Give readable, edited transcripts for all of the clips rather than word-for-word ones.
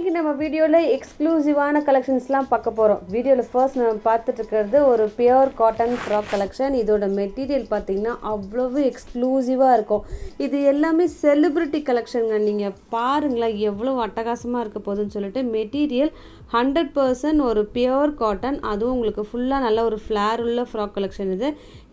இன்றைக்கி நம்ம வீடியோவில் எக்ஸ்க்ளூசிவான கலெக்ஷன்ஸ்லாம் பார்க்க போகிறோம். வீடியோவில் ஃபர்ஸ்ட் நம்ம பார்த்துட்டு இருக்கிறது ஒரு பியூர் காட்டன் ஃப்ராக் கலெக்ஷன். இதோட மெட்டீரியல் பார்த்திங்கன்னா அவ்வளவு எக்ஸ்க்ளூசிவாக இருக்கும். இது எல்லாமே செலிப்ரிட்டி கலெக்ஷனுங்க. நீங்கள் பாருங்களேன் எவ்வளோ அட்டகாசமாக இருக்க போகுதுன்னு சொல்லிட்டு. மெட்டீரியல் 100% ஒரு பியூர் காட்டன், அதுவும் உங்களுக்கு ஃபுல்லாக நல்ல ஒரு ஃப்ளேர் உள்ள ஃப்ராக் கலெக்ஷன். இது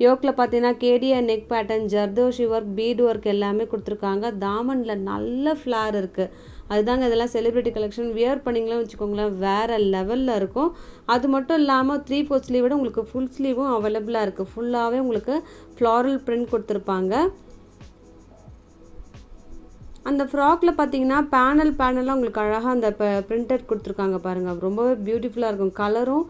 யோக்கில் பார்த்தீங்கன்னா கேடியா neck pattern, zardozi work, bead work எல்லாமே கொடுத்துருக்காங்க. தாமனில் நல்ல ஃப்ளேர் இருக்குது. அதுதாங்க இதெல்லாம் செலிப்ரிட்டி கலெக்ஷன். வியர் பண்ணிங்களேன்னு வச்சுக்கோங்களேன் வேறு லெவலில் இருக்கும். அது மட்டும் இல்லாமல் 3/4 ஸ்லீவோட உங்களுக்கு ஃபுல் ஸ்லீவும் அவைலபிளாக இருக்குது. ஃபுல்லாகவே உங்களுக்கு ஃப்ளாரல் பிரிண்ட் கொடுத்துருப்பாங்க. அந்த ஃப்ராக்கில் பார்த்தீங்கன்னா பேனலாக உங்களுக்கு அழகாக அந்த பிரிண்டட் கொடுத்துருக்காங்க பாருங்கள். ரொம்பவே பியூட்டிஃபுல்லாக இருக்கும். கலரும்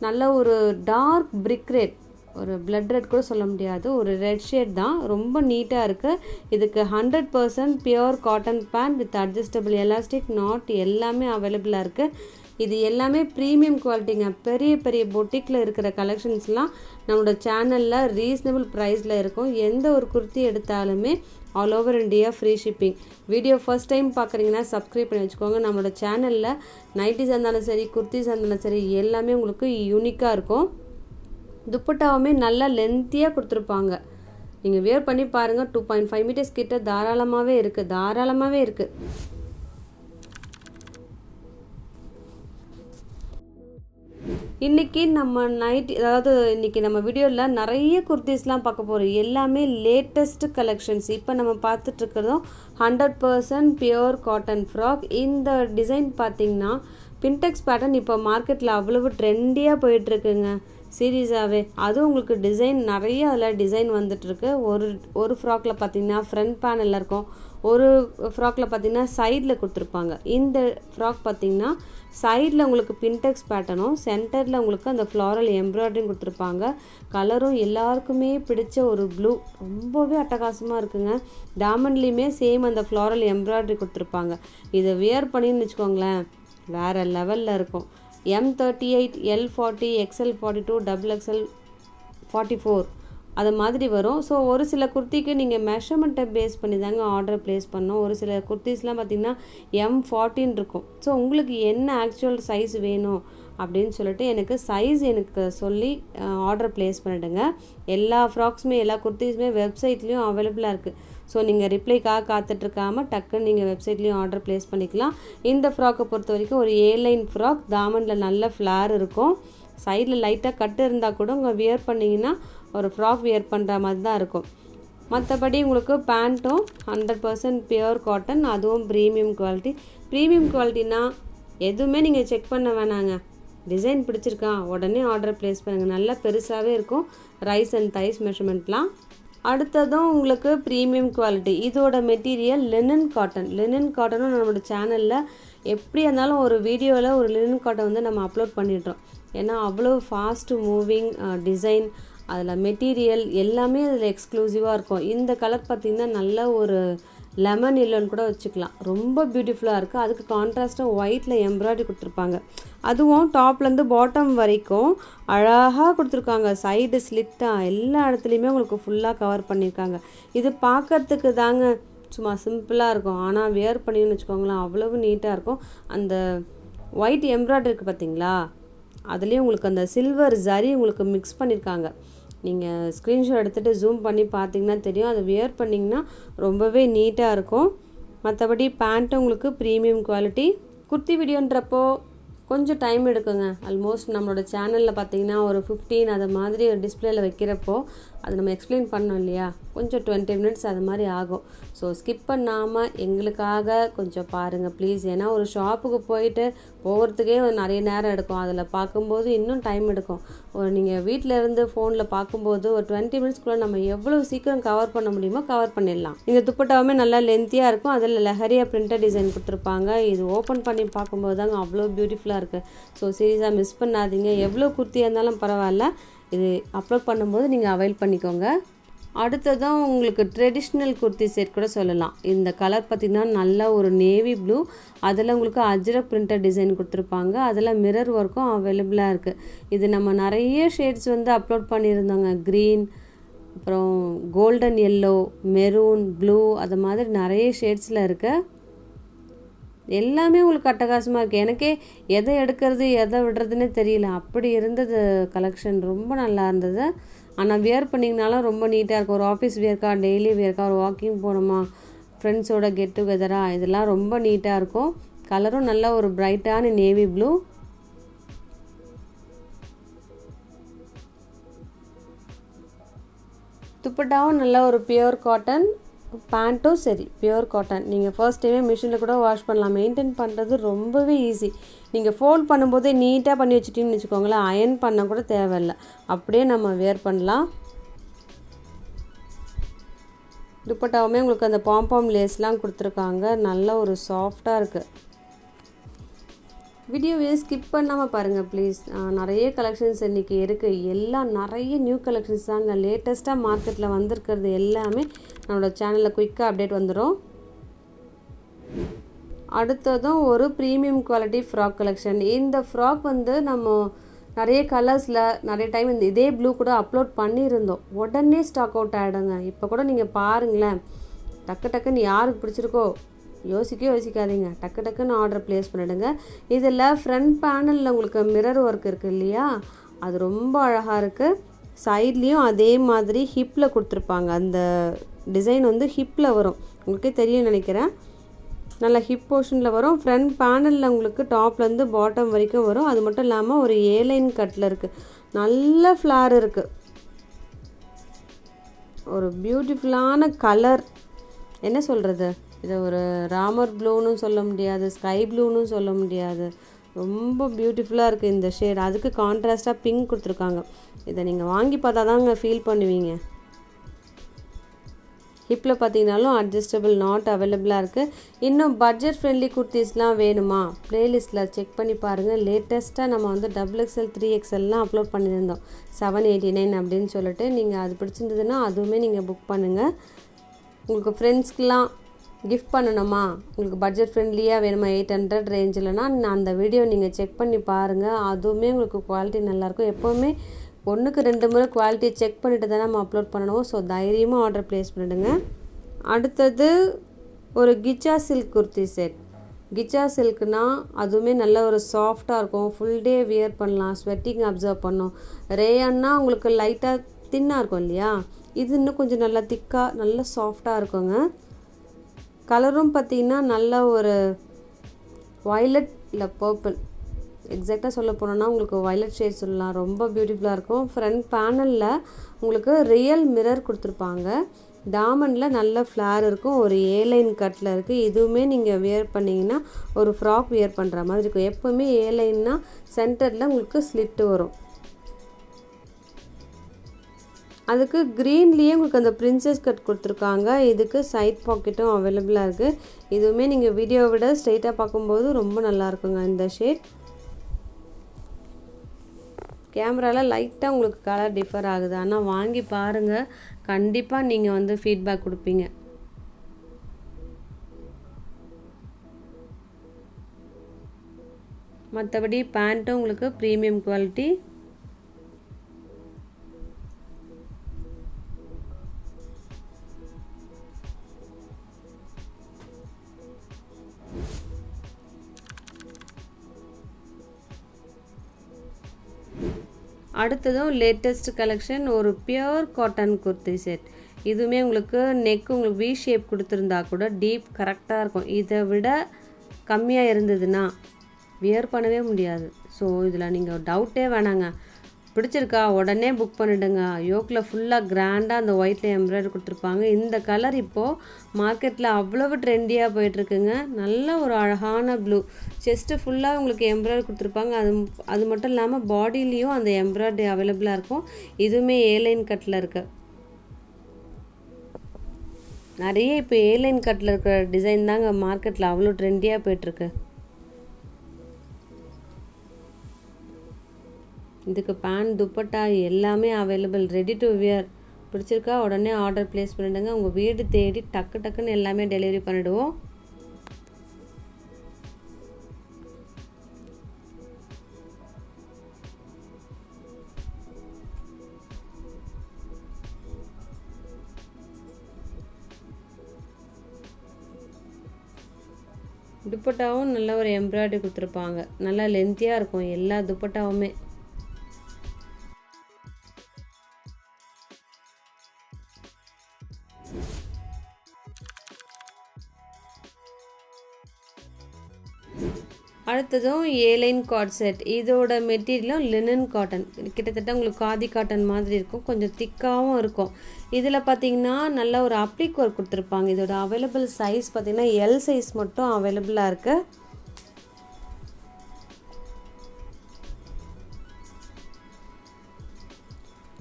நல்ல ஒரு டார்க் பிரிக் ரெட், ஒரு பிளட் ரெட் கூட சொல்ல முடியாது, ஒரு ரெட் ஷேட் தான். ரொம்ப நீட்டாக இருக்குது. இதுக்கு 100% pure cotton pant with adjustable elastic knot எல்லாமே அவைலபிளாக இருக்குது. இது எல்லாமே ப்ரீமியம் குவாலிட்டிங்க. பெரிய பெரிய பொட்டிக்கில் இருக்கிற கலெக்ஷன்ஸ்லாம் நம்மளோட சேனலில் ரீசனபிள் ப்ரைஸில் இருக்கும். எந்த ஒரு குர்த்தி எடுத்தாலுமே all over India free shipping. Video first time பார்க்குறீங்கன்னா சப்ஸ்கிரைப் பண்ணி வச்சுக்கோங்க. நம்மளோட சேனலில் நைட்டிஸ் இருந்தாலும் சரி, குர்த்திஸ் இருந்தாலும் சரி, எல்லாமே உங்களுக்கு யூனிக்காக இருக்கும். துப்பட்டாவுமே நல்லா லென்த்தியாக கொடுத்துருப்பாங்க. நீங்கள் வியர் பண்ணி பாருங்கள். 2.5 மீட்டர்ஸ் கிட்ட தாராளமாகவே இருக்குது. இன்றைக்கி நம்ம இன்றைக்கி நம்ம வீடியோவில் நிறைய குர்த்திஸ்லாம் பார்க்க போகிறோம். எல்லாமே லேட்டஸ்ட் கலெக்ஷன்ஸ். இப்போ நம்ம பார்த்துட்ருக்கிறதும் 100% பியூர் காட்டன் ஃப்ராக். இந்த டிசைன் பார்த்திங்கன்னா பின்டெக்ஸ் பேட்டர்ன் இப்போ மார்க்கெட்டில் அவ்வளவு ட்ரெண்டியாக போயிட்டுருக்குங்க. சீரியஸாகவே அதுவும் உங்களுக்கு டிசைன் நிறைய அதில் டிசைன் வந்துட்டுருக்கு. ஒரு ஃப்ராக்கில் பார்த்திங்கன்னா ஃப்ரண்ட் பேனலில் இருக்கும், ஒரு ஃப்ராக்கில் பார்த்திங்கன்னா சைடில் கொடுத்துருப்பாங்க. இந்த ஃப்ராக் பார்த்திங்கன்னா சைடில் உங்களுக்கு பின்டெக்ஸ் பேட்டர்னும், சென்டரில் உங்களுக்கு அந்த ஃப்ளாரல் எம்ப்ராய்டரியும் கொடுத்துருப்பாங்க. கலரும் எல்லாருக்குமே பிடிச்ச ஒரு ப்ளூ, ரொம்பவே அட்டகாசமாக இருக்குங்க. டாமண்ட்லேயுமே சேம் அந்த ஃப்ளாரல் எம்ப்ராய்டரி கொடுத்துருப்பாங்க. இதை வியர் பண்ணின்னு வச்சுக்கோங்களேன் வேறு லெவலில் இருக்கும். M38, L40, XL42, XXL 44 அது மாதிரி வரும். ஸோ ஒரு சில குர்த்திக்கு நீங்கள் மெஷர்மெண்ட்டை பேஸ் பண்ணி தாங்க ஆர்டர் ப்ளேஸ் பண்ணோம். ஒரு சில குர்த்திஸ்லாம் பார்த்திங்கன்னா M14 இருக்கும். ஸோ உங்களுக்கு என்ன ஆக்சுவல் சைஸ் வேணும் அப்படின்னு சொல்லிட்டு எனக்கு சொல்லி ஆர்டர் ப்ளேஸ் பண்ணிவிடுங்க. எல்லா ஃப்ராக்ஸுமே எல்லா குர்த்திஸுமே வெப்சைட்லேயும் அவைலபிளாக இருக்குது. ஸோ நீங்கள் ரிப்ளைக்காக காத்துட்ருக்காமல் டக்குன்னு நீங்கள் வெப்சைட்லேயும் ஆர்டர் ப்ளேஸ் பண்ணிக்கலாம். இந்த ஃப்ராக்கை பொறுத்த வரைக்கும் ஒரு A-லைன் ஃப்ராக், தாமனில் நல்ல ஃப்ளார் இருக்கும். சைடில் லைட்டாக கட்டு இருந்தால் கூட உங்கள் வியர் பண்ணிங்கன்னா ஒரு ஃப்ராக் வியர் பண்ணுற மாதிரி தான் இருக்கும். மற்றபடி உங்களுக்கு பேண்ட்டும் 100% பியூர் காட்டன், அதுவும் ப்ரீமியம் குவாலிட்டி. ப்ரீமியம் குவாலிட்டினா எதுவுமே நீங்கள் செக் பண்ண வேணாங்க. டிசைன் பிடிச்சிருக்கா உடனே ஆர்டர் ப்ளேஸ் பண்ணுங்கள். நல்லா பெருசாகவே இருக்கும் ரைஸ் அண்ட் தைஸ் மெஷர்மெண்ட்லாம். அடுத்ததும் உங்களுக்கு ப்ரீமியம் குவாலிட்டி. இதோட மெட்டீரியல் லினன் காட்டனும் நம்மளோட சேனலில் எப்படி இருந்தாலும் ஒரு வீடியோவில் ஒரு லினன் காட்டன் வந்து நம்ம அப்லோட் பண்ணிடுறோம். ஏன்னா அவ்வளோ ஃபாஸ்ட் மூவிங் டிசைன், அதில் மெட்டீரியல் எல்லாமே அதில் எக்ஸ்க்ளூசிவாக இருக்கும். இந்த கலர் பார்த்திங்கன்னா நல்ல ஒரு லெமன் எல்லோன்னு கூட வச்சுக்கலாம். ரொம்ப பியூட்டிஃபுல்லாக இருக்குது. அதுக்கு கான்ட்ராஸ்ட்டாக ஒயிட்டில் எம்ப்ராய்டரி கொடுத்துருப்பாங்க. அதுவும் டாப்லேருந்து பாட்டம் வரைக்கும் அழகாக கொடுத்துருக்காங்க. சைடு ஸ்லிட்டாக எல்லா இடத்துலையுமே உங்களுக்கு ஃபுல்லாக கவர் பண்ணியிருக்காங்க. இது பார்க்கறதுக்கு தாங்க சும்மா சிம்பிளாக இருக்கும், ஆனால் வியர் பண்ணின்னு வச்சுக்கோங்களேன் அவ்வளவு நீட்டாக இருக்கும். அந்த ஒயிட் எம்ப்ராய்டரி இருக்குது பார்த்திங்களா, அதுலேயும் உங்களுக்கு அந்த சில்வர் ஜரி உங்களுக்கு மிக்ஸ் பண்ணியிருக்காங்க. நீங்கள் ஸ்க்ரீன்ஷாட் எடுத்துகிட்டு ஜூம் பண்ணி பார்த்தீங்கன்னா தெரியும். அதை வியர் பண்ணிங்கன்னா ரொம்பவே நீட்டாக இருக்கும். மற்றபடி பேண்ட்டு உங்களுக்கு ப்ரீமியம் குவாலிட்டி. குர்த்தி வீடியோன்றப்போ கொஞ்சம் டைம் எடுக்குங்க. ஆல்மோஸ்ட் நம்மளோட சேனலில் பார்த்தீங்கன்னா ஒரு 15 அது மாதிரி ஒரு டிஸ்பிளேயில் வைக்கிறப்போ அது நம்ம எக்ஸ்பிளைன் பண்ணோம் இல்லையா, கொஞ்சம் 20 மினிட்ஸ் அது மாதிரி ஆகும். ஸோ ஸ்கிப் பண்ணாமல் எங்களுக்காக கொஞ்சம் பாருங்கள் ப்ளீஸ். ஏன்னா ஒரு ஷாப்புக்கு போயிட்டு போகிறதுக்கே நிறைய நேரம் எடுக்கும். அதில் பார்க்கும்போது இன்னும் டைம் எடுக்கும். நீங்கள் வீட்டில் இருந்து ஃபோனில் பார்க்கும்போது ஒரு 20 மினிட்ஸ்க்குள்ளே நம்ம எவ்வளோ சீக்கிரம் கவர் பண்ண முடியுமோ கவர் பண்ணிடலாம். இந்த துப்பட்டாவுமே நல்லா லென்த்தியாக இருக்கும். அதில் லெஹரியா பிரிண்டட் டிசைன் கொடுத்துருப்பாங்க. இது ஓப்பன் பண்ணி பார்க்கும்போது தாங்க அவ்வளோ பியூட்டிஃபுல்லாக இருக்குது. ஸோ சீரியஸாக மிஸ் பண்ணாதீங்க. எவ்வளோ குர்த்தியாக இருந்தாலும் பரவாயில்ல, இது அப்லோட் பண்ணும்போது நீங்கள் அவைல் பண்ணிக்கோங்க. அடுத்ததான் உங்களுக்கு ட்ரெடிஷ்னல் குர்த்தி செட் கூட சொல்லலாம். இந்த கலர் பார்த்திங்கன்னா நல்ல ஒரு நேவி ப்ளூ, அதில் உங்களுக்கு அஜ்ரக் பிரிண்டட் டிசைன் கொடுத்துருப்பாங்க. அதில் மிரர் ஒர்க்கும் அவைலபிளாக இருக்குது. இது நம்ம நிறைய ஷேட்ஸ் வந்து அப்லோட் பண்ணியிருந்தோங்க. க்ரீன், அப்புறம் கோல்டன் எல்லோ, மெரூன், ப்ளூ, அது மாதிரி நிறைய ஷேட்ஸில் இருக்குது. எல்லாமே உங்களுக்கு அட்டகாசமாக இருக்குது. எனக்கே எதை எடுக்கிறது எதை விடுறதுன்னே தெரியல, அப்படி இருந்தது கலெக்ஷன். ரொம்ப நல்லா இருந்தது. ஆனால் வியர் பண்ணிங்கனாலும் ரொம்ப நீட்டாக இருக்கும். ஒரு ஆஃபீஸ் வியர்க்கா, டெய்லி வியர்க்கா, ஒரு வாக்கிங் போகணுமா, ஃப்ரெண்ட்ஸோட கெட் டுகெதரா, இதெல்லாம் ரொம்ப நீட்டாக இருக்கும். கலரும் நல்ல ஒரு பிரைட்டான நேவி ப்ளூ. துப்பட்டாவும் நல்ல ஒரு பியூர் காட்டன், பேண்ட்டும் சரி பியூர் காட்டன். நீங்கள் ஃபர்ஸ்ட் டைமே மிஷினில் கூட வாஷ் பண்ணலாம். மெயின்டைன் பண்ணுறது ரொம்பவே ஈஸி. நீங்கள் ஃபோல்ட் பண்ணும்போதே நீட்டாக பண்ணி வச்சுட்டிங்கன்னு வச்சுக்கோங்களேன், அயன் பண்ண கூட தேவையில்லை, அப்படியே நம்ம வேர் பண்ணலாம். துப்பட்டாவுமே உங்களுக்கு அந்த பாம்பாம் லேஸ்லாம் கொடுத்துருக்காங்க. நல்ல ஒரு சாஃப்டாக இருக்குது. வீடியோவை ஸ்கிப் பண்ணாமல் பாருங்கள் ப்ளீஸ். நிறைய கலெக்ஷன்ஸ் இன்றைக்கி இருக்குது. எல்லாம் நிறைய நியூ கலெக்ஷன்ஸ் தாங்க. லேட்டஸ்ட்டாக மார்க்கெட்டில் வந்திருக்கிறது எல்லாமே நம்மளோட சேனலில் குயிக்காக அப்டேட் வந்துடும். அடுத்ததும் ஒரு ப்ரீமியம் குவாலிட்டி ஃப்ராக் கலெக்ஷன். இந்த ஃப்ராக் வந்து நம்ம நிறைய கலர்ஸில் நிறைய டைம் இதே ப்ளூ கூட அப்லோட் பண்ணியிருந்தோம். உடனே ஸ்டாக் அவுட் ஆகிடுங்க. இப்போ கூட நீங்கள் பாருங்களேன், டக்குன்னு யாருக்கு பிடிச்சிருக்கோ யோசிக்காதீங்க, டக்குன்னு ஆர்டர் ப்ளேஸ் பண்ணிவிடுங்க. இதில் ஃப்ரண்ட் பேனலில் உங்களுக்கு மிரர் ஒர்க் இருக்குது இல்லையா, அது ரொம்ப அழகாக இருக்குது. சைட்லேயும் அதே மாதிரி ஹிப்பில் கொடுத்துருப்பாங்க. அந்த டிசைன் வந்து ஹிப்பில் வரும், உங்களுக்கே தெரியும் நினைக்கிறேன். நல்ல ஹிப் போர்ஷனில் வரும். ஃப்ரண்ட் பேனலில் உங்களுக்கு டாப்லேருந்து பாட்டம் வரைக்கும் வரும். அது மட்டும் இல்லாமல் ஒரு ஏலைன் கட்டில் இருக்குது. நல்ல ஃப்ளார் இருக்குது. ஒரு பியூட்டிஃபுல்லான கலர். என்ன சொல்கிறது, இதை ஒரு ராமர் ப்ளூன்னு சொல்ல முடியாது, ஸ்கை ப்ளூன்னு சொல்ல முடியாது. ரொம்ப பியூட்டிஃபுல்லாக இருக்குது இந்த ஷேட். அதுக்கு கான்ட்ராஸ்ட்டாக பிங்க் கொடுத்துருக்காங்க. இதை நீங்கள் வாங்கி பார்த்தா தாங்க ஃபீல் பண்ணுவீங்க. ஹிப்பில் பார்த்தீங்கனாலும் அட்ஜஸ்டபிள் நாட் அவைலபிளாக இருக்குது. இன்னும் பட்ஜெட் ஃப்ரெண்ட்லி குர்த்திஸ்லாம் வேணுமா, ப்ளேலிஸ்ட்டில் செக் பண்ணி பாருங்கள். லேட்டஸ்ட்டாக நம்ம வந்து XXL 3XLலாம் அப்லோட் பண்ணியிருந்தோம், 789 அப்படின்னு சொல்லிட்டு. நீங்கள் அது பிடிச்சிருந்ததுன்னா அதுவுமே நீங்கள் புக் பண்ணுங்கள். உங்களுக்கு ஃப்ரெண்ட்ஸ்க்கெலாம் கிஃப்ட் பண்ணணுமா, உங்களுக்கு பட்ஜெட் ஃப்ரெண்ட்லியாக வேணுமா, 800 ரேஞ்சில்னா அந்த வீடியோ நீங்கள் செக் பண்ணி பாருங்கள். அதுவுமே உங்களுக்கு குவாலிட்டி நல்லாயிருக்கும். எப்போவுமே 1க்கு 2 முறை குவாலிட்டியை செக் பண்ணிவிட்டு தான் நம்ம அப்லோட் பண்ணணும். ஸோ தைரியமாக ஆர்டர் ப்ளேஸ் பண்ணிவிடுங்க. அடுத்தது ஒரு கிச்சா சில்க் குர்த்தி செட். கிச்சா சில்க்னால் அதுவுமே நல்ல ஒரு சாஃப்டாக இருக்கும். ஃபுல் டே வியர் பண்ணலாம், ஸ்வெட்டிங் அப்சர்வ் பண்ணும். ரேயான்னா உங்களுக்கு லைட்டாக தின்னாக இருக்கும் இல்லையா, இது இன்னும் கொஞ்சம் நல்லா திக்காக நல்ல சாஃப்டாக இருக்குங்க. கலரும் பார்த்திங்கன்னா நல்ல ஒரு வயலட் இல்லை பர்பிள், எக்ஸாக்டாக சொல்ல போனோன்னா உங்களுக்கு வயலட் ஷேட் சொல்லலாம். ரொம்ப பியூட்டிஃபுல்லாக இருக்கும். ஃப்ரண்ட் பேனலில் உங்களுக்கு ரியல் மிரர் கொடுத்துருப்பாங்க. டாமண்டில் நல்ல ஃப்ளார் இருக்கும். ஒரு ஏலைன் கட்டில் இருக்குது. இதுவுமே நீங்கள் வியர் பண்ணிங்கன்னா ஒரு ஃப்ராக் வியர் பண்ணுற மாதிரி இருக்கும். எப்போவுமே ஏலைன்னா சென்டரில் உங்களுக்கு ஸ்லிட்டு வரும். அதுக்கு க்ரீன்லேயே உங்களுக்கு அந்த பிரின்சஸ் கட் கொடுத்துருக்காங்க. இதுக்கு சைட் பாக்கெட்டும் அவைலபிளாக இருக்குது. இதுவுமே நீங்கள் வீடியோவை விட ஸ்ட்ரெயிட்டாக பார்க்கும்போது ரொம்ப நல்லாயிருக்குங்க இந்த ஷேட். கேமராவில் லைட்டாக உங்களுக்கு கலர் டிஃபர் ஆகுது, ஆனால் வாங்கி பாருங்கள், கண்டிப்பாக நீங்கள் வந்து ஃபீட்பேக் கொடுப்பீங்க. மற்றபடி பேண்ட்டும் உங்களுக்கு ப்ரீமியம் குவாலிட்டி. அடுத்ததும் லேட்டஸ்ட் கலெக்ஷன் ஒரு பியூர் காட்டன் குர்த்தி செட். இதுவுமே உங்களுக்கு நெக் உங்களுக்கு வி ஷேப் கொடுத்துருந்தா கூட டீப் கரெக்டாக இருக்கும். இதை விட கம்மியாக இருந்ததுன்னா வியர் பண்ணவே முடியாது. ஸோ இதில் நீங்கள் டவுட்டே வேணாங்க. பிடிச்சிருக்கா உடனே புக் பண்ணிவிடுங்க. யோக்கில் ஃபுல்லாக கிராண்டாக அந்த ஒயிட்டில் எம்ப்ராய்டரி கொடுத்துருப்பாங்க. இந்த கலர் இப்போது மார்க்கெட்டில் அவ்வளவு ட்ரெண்டியாக போயிட்டுருக்குங்க. நல்ல ஒரு அழகான ப்ளூ. செஸ்ட்டு ஃபுல்லாக உங்களுக்கு எம்ப்ராய்டரி கொடுத்துருப்பாங்க. அது மட்டும் இல்லாமல் பாடியிலையும் அந்த எம்ப்ராய்டரி அவைலபிளாக இருக்கும். இதுவுமே ஏலைன் கட்டில் இருக்குது. நிறைய இப்போ ஏலைன் கட்டில் இருக்கிற டிசைன் தாங்க மார்க்கெட்டில் அவ்வளோ ட்ரெண்டியாக போயிட்டுருக்கு. இதுக்கு பேண்ட் துப்பட்டா எல்லாமே அவைலபிள், ரெடி டு வியர். பிடிச்சிருக்கா உடனே ஆர்டர் ப்ளேஸ் பண்ணிவிடுங்க. உங்கள் வீடு தேடி டக்குன்னு எல்லாமே டெலிவரி பண்ணிவிடுவோம். துப்பட்டாவும் நல்ல ஒரு எம்ப்ராய்டரி கொடுத்துருப்பாங்க. நல்லா லென்த்தியாக இருக்கும் எல்லா துப்பட்டாவுமே. அடுத்ததும் ஏலைன் கார்ட் செட். இதோட மெட்டீரியலும் லினன் காட்டன். கிட்டத்தட்ட உங்களுக்கு காதி காட்டன் மாதிரி இருக்கும், கொஞ்சம் திக்காகவும் இருக்கும். இதில் பார்த்தீங்கன்னா நல்ல ஒரு அப்ளிக் ஒர்க் கொடுத்துருப்பாங்க. இதோட அவைலபிள் சைஸ் பார்த்தீங்கன்னா எல் சைஸ் மட்டும் அவைலபிளாக இருக்குது.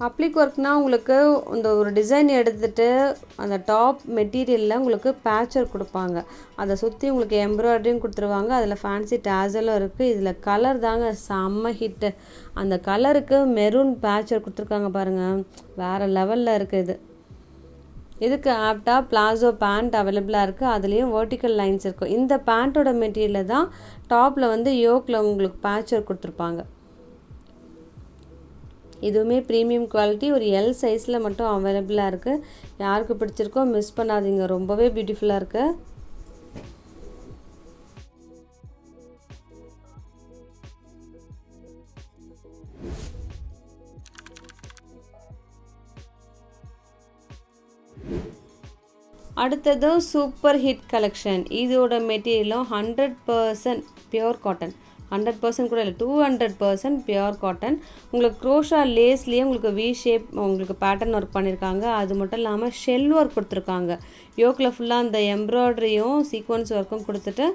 அப்ளிக் ஒர்க்னால் உங்களுக்கு இந்த ஒரு டிசைன் எடுத்துகிட்டு அந்த டாப் மெட்டீரியலில் உங்களுக்கு பேட்ச் ஒர்க் கொடுப்பாங்க. அதை சுற்றி உங்களுக்கு எம்ப்ராய்டரியும் கொடுத்துருவாங்க. அதில் ஃபேன்சி டேசலும் இருக்குது. இதில் கலர் தாங்க செம்ம ஹிட்டு. அந்த கலருக்கு மெரூன் பேட்ச் ஒர்க் கொடுத்துருக்காங்க பாருங்கள், வேறு லெவலில் இருக்குது இது. இதுக்கு ஆப்டாக பிளாசோ பேண்ட் அவைலபிளாக இருக்குது. அதுலேயும் வெர்டிக்கல் லைன்ஸ் இருக்கும். இந்த பேண்ட்டோட மெட்டீரியலில் தான் டாப்பில் வந்து யோக்கில் உங்களுக்கு பேட்ச் ஒர்க் கொடுத்துருப்பாங்க. இதுவுமே ப்ரீமியம் குவாலிட்டி. ஒரு எல் சைஸில் மட்டும் அவைலபிளாக இருக்குது. யாருக்கு பிடிச்சிருக்கோ மிஸ் பண்ணாதீங்க, ரொம்பவே பியூட்டிஃபுல்லாக இருக்குது. அடுத்தது சூப்பர் ஹிட் கலெக்ஷன். இதோட மெட்டீரியலும் 100% பியோர் காட்டன். 100% கூட இல்லை, 200% பியோர் காட்டன். உங்களுக்கு க்ரோஷா லேஸ்லேயே உங்களுக்கு வி ஷேப் உங்களுக்கு பேட்டர்ன் ஒர்க் பண்ணியிருக்காங்க. அது மட்டும் இல்லாமல் ஷெல் ஒர்க் கொடுத்துருக்காங்க. யோக்கில் ஃபுல்லாக அந்த எம்ப்ராய்டரியும் சீக்வன்ஸ் ஒர்க்கும் கொடுத்துட்டு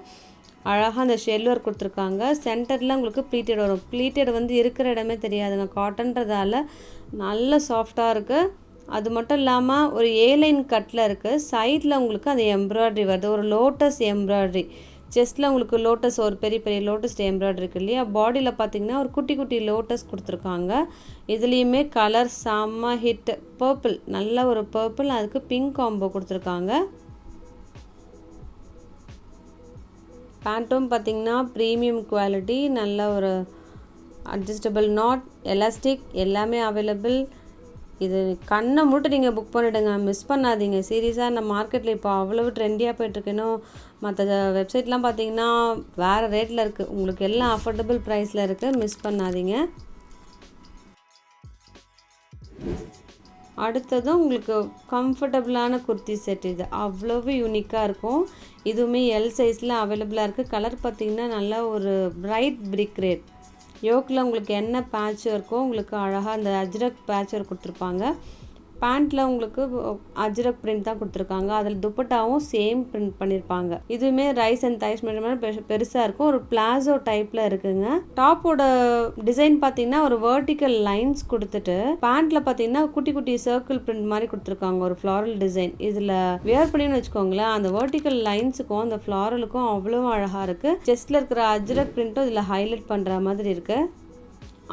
அழகாக அந்த ஷெல் ஒர்க் கொடுத்துருக்காங்க. சென்டரில் உங்களுக்கு ப்ளீட்டட் வரும். ப்ளீட்டட் வந்து இருக்கிற இடமே தெரியாதுங்க, காட்டன்றதால நல்ல சாஃப்டாக இருக்குது. அது மட்டும் இல்லாமல் ஒரு ஏலைன் கட்டில் இருக்குது. சைடில் உங்களுக்கு அந்த எம்ப்ராய்டரி வருது, ஒரு லோட்டஸ் எம்ப்ராய்டரி. செஸ்ட்டில் உங்களுக்கு லோட்டஸ், ஒரு பெரிய பெரிய லோட்டஸ் எம்ப்ராய்டரி இருக்குது இல்லையா. பாடியில் பார்த்தீங்கன்னா ஒரு குட்டி குட்டி லோட்டஸ் கொடுத்துருக்காங்க. இதுலேயுமே கலர் செம்ம ஹிட். பர்பிள், நல்ல ஒரு பர்பிள், அதுக்கு பிங்க் காம்போ கொடுத்துருக்காங்க. பேண்ட்டும் பார்த்தீங்கன்னா ப்ரீமியம் குவாலிட்டி, நல்ல ஒரு அட்ஜஸ்டபிள் நாட், எலாஸ்டிக் எல்லாமே அவைலபிள். இது கண்ணை மட்டும் நீங்கள் புக் பண்ணிவிடுங்க, மிஸ் பண்ணாதீங்க. சீரியஸாக நம்ம மார்க்கெட்டில் இப்போ அவ்வளவு ட்ரெண்டியாக போய்ட்டுருக்கேனோ. மற்ற வெப்சைட்லாம் பார்த்தீங்கன்னா வேறு ரேட்டில் இருக்குது, உங்களுக்கு எல்லாம் அஃபோர்டபுள் ப்ரைஸில் இருக்குது, மிஸ் பண்ணாதீங்க. அடுத்ததும் உங்களுக்கு கம்ஃபர்டபுளான குர்த்தி செட். இது அவ்வளவு யூனிக்காக இருக்கும். இதுவுமே எல் சைஸில் அவைலபிளாக இருக்குது. கலர் பார்த்திங்கன்னா நல்லா ஒரு பிரைட் பிரிக் ரெட். யோக்கில் உங்களுக்கு என்ன பேட்ச் இருக்கோ உங்களுக்கு அழகாக அந்த அஜ்ரக் பேட்ச் ஒர்க் கொடுத்துருப்பாங்க. பேண்ட்டில் உங்களுக்கு அஜ்ரக் பிரிண்ட் தான் கொடுத்துருக்காங்க. அதில் துப்பட்டாவும் சேம் பிரிண்ட் பண்ணியிருப்பாங்க. இதுவுமே ரைஸ் அண்ட் தைஸ் மெஷர்மெண்ட் பெருசாக இருக்கும். ஒரு பிளாசோ டைப்பில் இருக்குங்க. டாப்போட டிசைன் பார்த்தீங்கன்னா ஒரு வெர்டிக்கல் லைன்ஸ் கொடுத்துட்டு பேண்ட்டில் பார்த்தீங்கன்னா குட்டி குட்டி சர்க்கிள் பிரிண்ட் மாதிரி கொடுத்துருக்காங்க, ஒரு ஃப்ளாரல் டிசைன். இதில் வியர் பண்ணின்னு வச்சுக்கோங்களேன், அந்த வெர்டிக்கல் லைன்ஸுக்கும் அந்த ஃப்ளாரலுக்கும் அவ்வளோ அழகாக இருக்குது. செஸ்ட்டில் இருக்கிற அஜ்ரக் பிரிண்ட்டும் இதில் ஹைலைட் பண்ணுற மாதிரி இருக்குது.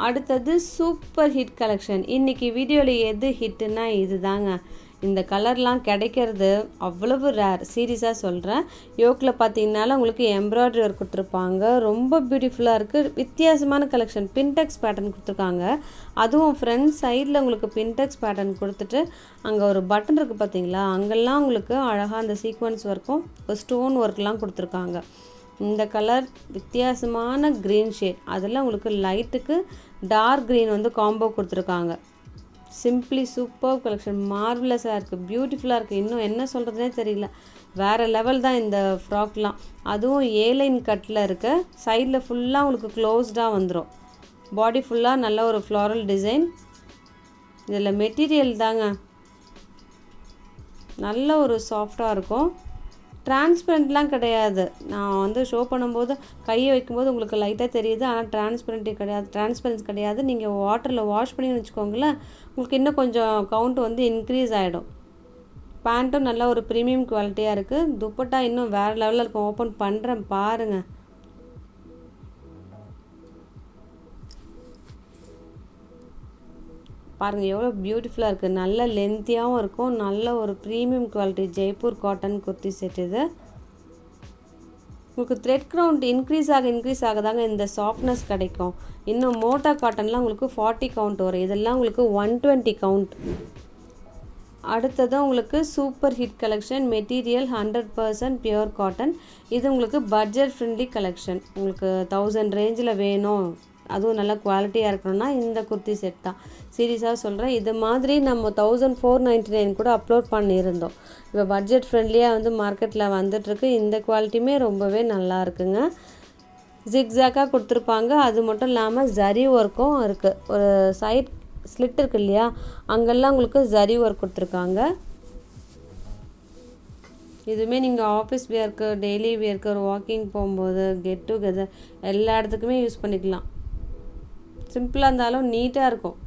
அடுத்தது சூப்பர் ஹிட் கலெக்ஷன். இன்றைக்கி வீடியோவில் எது ஹிட்டுன்னா இது தாங்க. இந்த கலர்லாம் கிடைக்கிறது அவ்வளவு ரேர், சீரியஸாக சொல்கிறேன். யோக்கில் பார்த்தீங்கன்னால உங்களுக்கு எம்ப்ராய்டரி ஒர்க் கொடுத்துருப்பாங்க, ரொம்ப பியூட்டிஃபுல்லாக இருக்குது. வித்தியாசமான கலெக்ஷன். பின்டெக்ஸ் பேட்டர்ன் கொடுத்துருக்காங்க. அதுவும் ஃப்ரண்ட் சைடில் உங்களுக்கு பின்டெக்ஸ் பேட்டர்ன் கொடுத்துட்டு அங்கே ஒரு பட்டன் இருக்குது பார்த்தீங்களா, அங்கெல்லாம் உங்களுக்கு அழகாக அந்த சீக்வன்ஸ் ஒர்க்கும் ஸ்டோன் ஒர்க்லாம் கொடுத்துருக்காங்க. இந்த கலர் வித்தியாசமான க்ரீன் ஷேட், அதில் உங்களுக்கு லைட்டுக்கு டார்க் க்ரீன் வந்து காம்போ கொடுத்துருக்காங்க. சிம்பிளி சூப்பர் கலெக்ஷன், மார்வலஸாக இருக்குது, பியூட்டிஃபுல்லாக இருக்குது. இன்னும் என்ன சொல்கிறதுனே தெரியல, வேறு லெவல் தான் இந்த ஃப்ராக்லாம். அதுவும் ஏலைன் கட்டில் இருக்குது. சைடில் ஃபுல்லாக உங்களுக்கு க்ளோஸ்டாக வந்துடும். பாடி ஃபுல்லாக நல்ல ஒரு ஃப்ளாரல் டிசைன். இதில் மெட்டீரியல் தாங்க நல்ல ஒரு சாஃப்டாக இருக்கும். டிரான்ஸ்பரண்ட்லாம் கிடையாது. நான் வந்து ஷோ பண்ணும்போது கையை வைக்கும்போது உங்களுக்கு லைட்டாக தெரியுது, ஆனால் டிரான்ஸ்பரன்ஸ் கிடையாது. நீங்கள் வாட்டரில் வாஷ் பண்ணி வச்சுக்கோங்களேன், உங்களுக்கு இன்னும் கொஞ்சம் கவுண்ட் வந்து இன்க்ரீஸ் ஆகிடும். பேண்ட்டும் நல்ல ஒரு ப்ரீமியம் குவாலிட்டியாக இருக்குது. துப்பட்டா இன்னும் வேறு லெவலில் இருக்கும். ஓப்பன் பண்ணுறேன் பாருங்கள். பாருங்கள் எவ்வளோ பியூட்டிஃபுல்லாக இருக்குது. நல்ல லென்த்தியாகவும் இருக்கும். நல்ல ஒரு premium quality Jaipur cotton kurti set. இது உங்களுக்கு த்ரெட் கவுண்ட் இன்க்ரீஸ் ஆக தாங்க இந்த சாஃப்ட்னஸ் கிடைக்கும். இன்னும் மோட்டா காட்டன்லாம் உங்களுக்கு 40 கவுண்ட் வரும். இதெல்லாம் உங்களுக்கு 120 கவுண்ட். அடுத்தது உங்களுக்கு super hit collection, material 100% pure cotton. இது உங்களுக்கு பட்ஜெட் ஃப்ரெண்ட்லி கலெக்ஷன். உங்களுக்கு 1000 ரேஞ்சில் வேணும், அதுவும் நல்லா குவாலிட்டியாக இருக்கணும்னா இந்த குர்த்தி செட் தான். சீரியஸாக சொல்கிறேன், இது மாதிரி நம்ம 1499 கூட அப்லோட் பண்ணியிருந்தோம். இப்போ பட்ஜெட் ஃப்ரெண்ட்லியாக வந்து மார்க்கெட்டில் வந்துட்டுருக்கு. இந்த குவாலிட்டியுமே ரொம்பவே நல்லா இருக்குங்க. ஜிக்ஸாக்காக கொடுத்துருப்பாங்க. அது மட்டும் இல்லாமல் ஜரி ஒர்க்கும் இருக்குது. ஒரு சைட் ஸ்லிட் இருக்கு இல்லையா, அங்கெல்லாம் உங்களுக்கு ஜரி ஒர்க் கொடுத்துருக்காங்க. இதுவுமே நீங்கள் ஆஃபீஸ் வியர்க்கு, டெய்லி வியர்க்கு, ஒரு வாக்கிங் போகும்போது, கெட் டுகெதர் எல்லா இடத்துக்குமே யூஸ் பண்ணிக்கலாம். சிம்பிளாக இருந்தாலும் நீட்டாக இருக்கும்.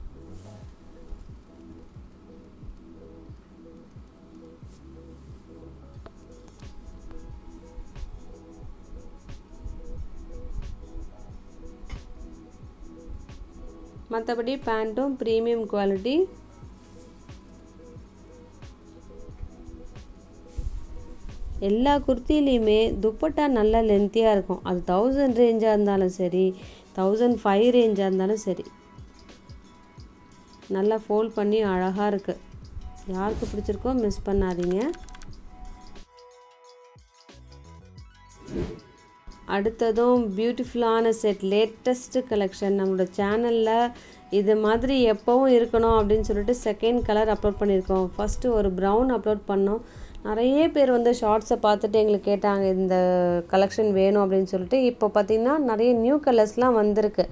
மற்றபடி பேண்ட்டும் ப்ரீமியம் குவாலிட்டி. எல்லா குர்த்திலையுமே துப்பட்டா நல்லா லென்த்தியாக இருக்கும். அது 1000 ரேஞ்சாக இருந்தாலும் சரி, 1005 ரேஞ்சாக இருந்தாலும் சரி, நல்லா ஃபோல்ட் பண்ணி அழகாக இருக்குது. யாருக்கு பிடிச்சிருக்கோ மிஸ் பண்ணாதீங்க. அடுத்ததும் பியூட்டிஃபுல்லான செட், லேட்டஸ்ட்டு கலெக்ஷன். நம்மளோட சேனலில் இது மாதிரி எப்போவும் இருக்கணும் அப்படின்னு சொல்லிட்டு செகண்ட் கலர் அப்லோட் பண்ணியிருக்கோம். ஃபஸ்ட்டு ஒரு ப்ரௌன் அப்லோட் பண்ணோம். நிறைய பேர் வந்து ஷார்ட்ஸை பார்த்துட்டு எங்களுக்கு கேட்டாங்க இந்த கலெக்ஷன் வேணும் அப்படின்னு சொல்லிட்டு. இப்போ பார்த்திங்கன்னா நிறைய நியூ கலர்ஸ்லாம் வந்திருக்கு.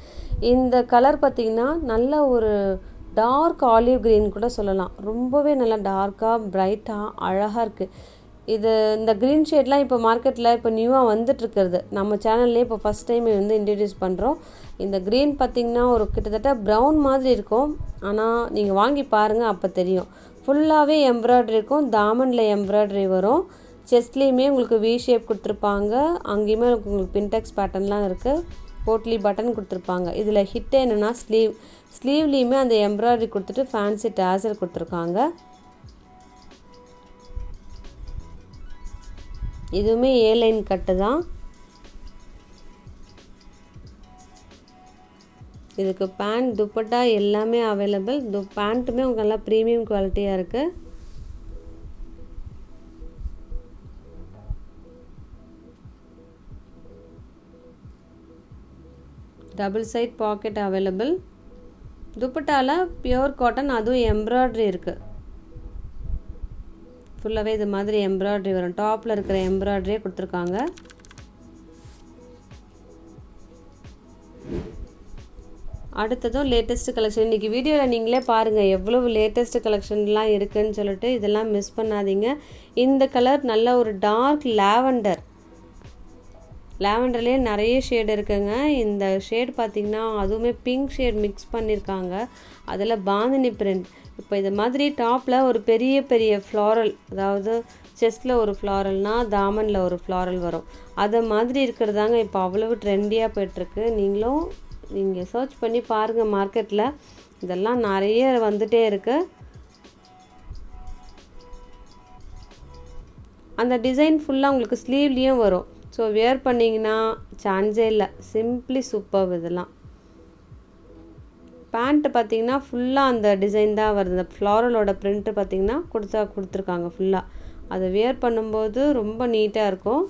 இந்த கலர் பார்த்திங்கன்னா நல்ல ஒரு டார்க் ஆலிவ் க்ரீன் கூட சொல்லலாம். ரொம்பவே நல்லா டார்க்காக ப்ரைட்டாக அழகாக இருக்குது. இது இந்த க்ரீன் ஷேட்லாம் இப்போ மார்க்கெட்டில் இப்போ நியூவாக வந்துட்டுருக்கிறது. நம்ம சேனல்லே இப்போ ஃபஸ்ட் டைம் வந்து இன்ட்ரடியூஸ் பண்ணுறோம். இந்த க்ரீன் பார்த்திங்கன்னா ஒரு கிட்டத்தட்ட ப்ரௌன் மாதிரி இருக்கும். ஆனால் நீங்கள் வாங்கி பாருங்கள், அப்போ தெரியும். ஃபுல்லாகவே எம்ப்ராய்டரி இருக்கும். தாமனில் எம்ப்ராய்டரி வரும். செஸ்ட்லேயுமே உங்களுக்கு வி ஷேப் கொடுத்துருப்பாங்க. அங்கேயுமே உங்களுக்கு பின்டெக்ஸ் பேட்டர்ன்லாம் இருக்குது. போட்லி பட்டன் கொடுத்துருப்பாங்க. இதில் ஹிட் என்னென்னா ஸ்லீவ்லேயுமே அந்த எம்ப்ராய்டரி கொடுத்துட்டு ஃபேன்சி டேசல் கொடுத்துருக்காங்க. இதுவுமே ஏ லைன் கட்டு தான். இதுக்கு பேண்ட், துப்பட்டா எல்லாமே அவைலபிள். பேண்ட்டுமே உங்களுக்கு நல்லா ப்ரீமியம் குவாலிட்டியாக இருக்குது. Double side pocket available. துப்பட்டாவில் பியூர் காட்டன், அதுவும் எம்ப்ராய்டரி இருக்குது. ஃபுல்லாகவே இது மாதிரி எம்ப்ராய்டரி வரும். டாப்பில் இருக்கிற எம்ப்ராய்டரியே கொடுத்துருக்காங்க. அடுத்ததும் லேட்டஸ்ட்டு கலெக்ஷன். இன்றைக்கி வீடியோவில் நீங்களே பாருங்கள் எவ்வளவு லேட்டஸ்ட்டு கலெக்ஷன்லாம் இருக்குதுன்னு சொல்லிட்டு. இதெல்லாம் மிஸ் பண்ணாதீங்க. இந்த கலர் நல்ல ஒரு டார்க் லாவெண்டர்லேயே நிறைய ஷேடு இருக்குங்க. இந்த ஷேட் பார்த்திங்கன்னா அதுவுமே பிங்க் ஷேட் மிக்ஸ் பண்ணியிருக்காங்க. அதில் பாந்தினி பிரிண்ட். இப்போ இது மாதிரி டாப்பில் ஒரு பெரிய பெரிய ஃப்ளாரல், அதாவது செஸ்ட்டில் ஒரு ஃப்ளாரல்னால் தாமனில் ஒரு ஃப்ளாரல் வரும். அதை மாதிரி இருக்கிறதாங்க இப்போ அவ்வளவு ட்ரெண்டியாக போய்ட்டுருக்கு. நீங்கள் சர்ச் பண்ணி பாருங்கள், மார்க்கெட்டில் இதெல்லாம் நிறைய வந்துகிட்டே இருக்குது. அந்த டிசைன் ஃபுல்லாக உங்களுக்கு ஸ்லீவ்லேயும் வரும். ஸோ வியர் பண்ணிங்கன்னா சான்ஸே இல்லை. Simply super. இதெல்லாம் பேண்ட்டு பார்த்திங்கன்னா ஃபுல்லாக அந்த டிசைன் தான் வருது. இந்த ஃப்ளாரலோட ப்ரிண்ட்டு பார்த்திங்கன்னா கொடுத்துருக்காங்க ஃபுல்லாக. அதை வியர் பண்ணும்போது ரொம்ப நீட்டாக இருக்கும்.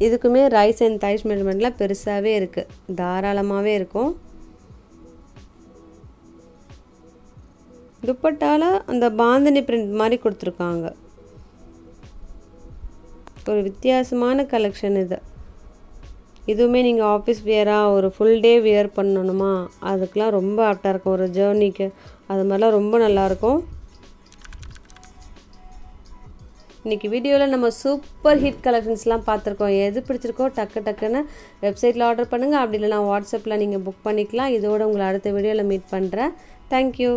இதுக்குமே ரைஸ் அண்ட் தைஸ் மெஷர்மெண்ட்லாம் பெருசாகவே இருக்குது, தாராளமாகவே இருக்கும். துப்பட்டால அந்த பாந்தினி பிரிண்ட் மாதிரி கொடுத்துருக்காங்க. ஒரு வித்தியாசமான கலெக்ஷன் இது. இதுவுமே நீங்கள் ஆஃபீஸ் வியராக ஒரு ஃபுல் டே வியர் பண்ணணுமா, அதுக்கெலாம் ரொம்ப ஆப்டாக இருக்கும். ஒரு ஜேர்னிக்கு அது மாதிரிலாம் ரொம்ப நல்லாயிருக்கும். இன்றைக்கி வீடியோவில் நம்ம சூப்பர் ஹிட் கலெக்ஷன்ஸ்லாம் பார்த்துருக்கோம். எது பிடிச்சிருக்கோ டக்குன்னு வெப்சைட்டில் ஆர்டர் பண்ணுங்கள். அப்படி இல்லைனா வாட்ஸ்அப்பில் நீங்கள் புக் பண்ணிக்கலாம். இதோடு உங்களை அடுத்த வீடியோவில் மீட் பண்ணுறேன். தேங்க்யூ.